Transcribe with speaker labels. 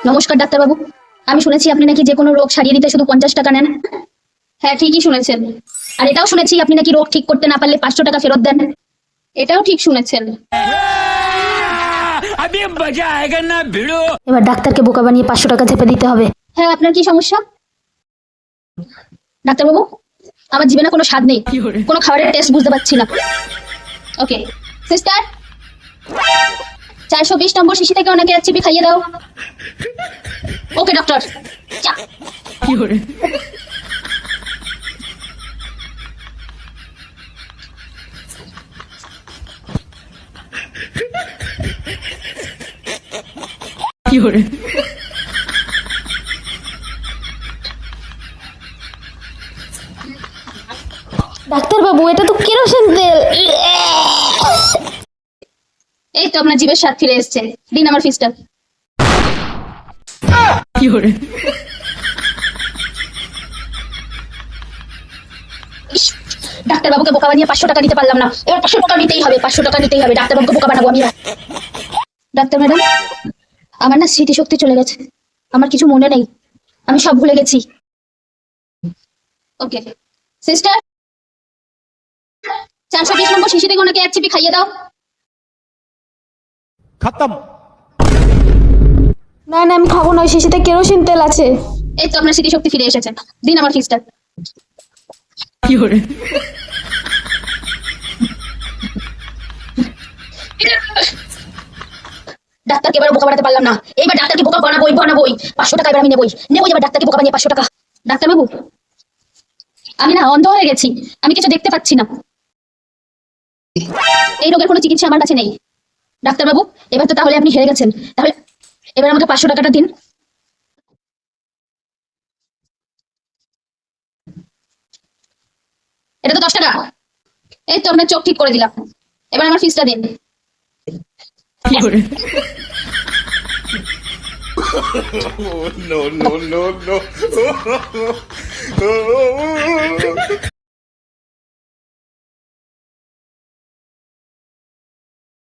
Speaker 1: নমস্কার ডাক্তারবাবু, আমি শুনেছি আপনি নাকি যে কোনো রোগ সারিয়ে দিতে শুধু 50 টাকা নেন। হ্যাঁ, ঠিকই শুনেছেন। আর এটাও শুনেছি আপনি নাকি রোগ ঠিক করতে না পারলে 500 টাকা ফেরত দেন। এটাও ঠিক শুনেছেন।
Speaker 2: এবার ডাক্তারকে বোকা বানিয়ে 500 টাকা চেপে দিতে হবে।
Speaker 1: হ্যাঁ, আপনার কি সমস্যা ডাক্তারবাবু? আমার জীবনে কোনো স্বাদ নেই, কোনো খাবারের টেস্ট বুঝতে পারছি না। ওকে সিস্টার, 420 নম্বর শিশি থেকে ওনাকে এক চিপি খাইয়ে দাও। ওকে ডক্টর।
Speaker 2: ডাক্তারবাবু, এটা তো কেরোসিন তেল।
Speaker 1: এই তো আপনার জীবের স্বাদ ফিরে এসছে, দিন আমার ফিসটা। ডাক্তার বাবুকে বোকা বানিয়ে 500 টাকা দিতে পারলাম না, এবার 500 টাকা নিতেই হবে, 500 টাকা নিতেই হবে। ডাক্তার বাবুকে বোকা বানাবো আমি। ডাক্তার ম্যাডাম, আমার না স্মৃতিশক্তি চলে গেছে, আমার কিছু মনে নেই, আমি সব ভুলে গেছি। ওকে সিস্টার, 420 নম্বর শিশি থেকে ওনাকে এক চিপি খাইয়ে দাও।
Speaker 3: खत्म।
Speaker 2: না না, আমি খাবো না, ওই শিশিতে কেরোসিন তেল আছে।
Speaker 1: এই তো আপনার স্মৃতিশক্তি ফিরে এসেছে, দিন আমার ফিসটা। ডাক্তারকে এবার বোকা বানাতে পারলাম না, এইবার ডাক্তারকে বোকা বানাবোই বানাবোই। 500 টাকা এবার আমি নেবই এবার ডাক্তারকে বোকা বানিয়ে 500 টাকা। ডাক্তারবাবু, আমি না অন্ধ হয়ে গেছি, আমি কিছু দেখতে পাচ্ছি না। এই রোগের কোনো চিকিৎসা আমার কাছে নেই। ডাক্তারবাবু, এবার তো তাহলে আপনি হেরে গেছেন, তাহলে এবার আমাকে 500 টাকাটা দিন। এটা তো 10 টাকা। এই তো আপনার চোখ ঠিক করে দিলাম, এবার আমার ফিসটা দিন।
Speaker 3: No, no, no, no.